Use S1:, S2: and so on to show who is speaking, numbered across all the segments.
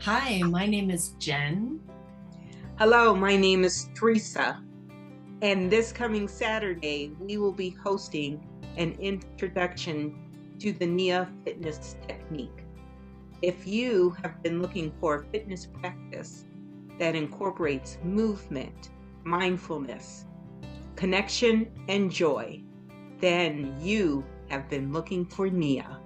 S1: Hi, my name is Jen.
S2: Hello, my name is Teresa, and this coming Saturday, we will be hosting an introduction to the Nia fitness technique. If you have been looking for a fitness practice that incorporates movement, mindfulness, connection, and joy, then you have been looking for Nia.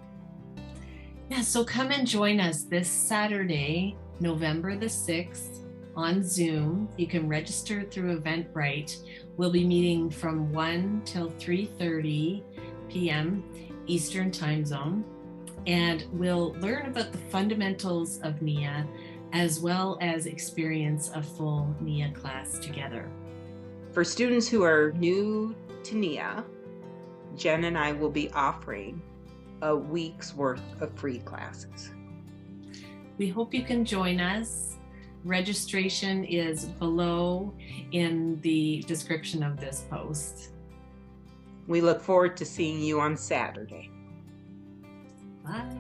S1: Yeah, so come and join us this Saturday, November the 6th on Zoom. You can register through Eventbrite. We'll be meeting from 1 till 3:30 p.m. Eastern Time Zone, and we'll learn about the fundamentals of Nia as well as experience a full Nia class together.
S2: For students who are new to Nia, Jen and I will be offering a week's worth of free classes.
S1: We hope you can join us. Registration is below in the description of this post.
S2: We look forward to seeing you on Saturday.
S1: Bye.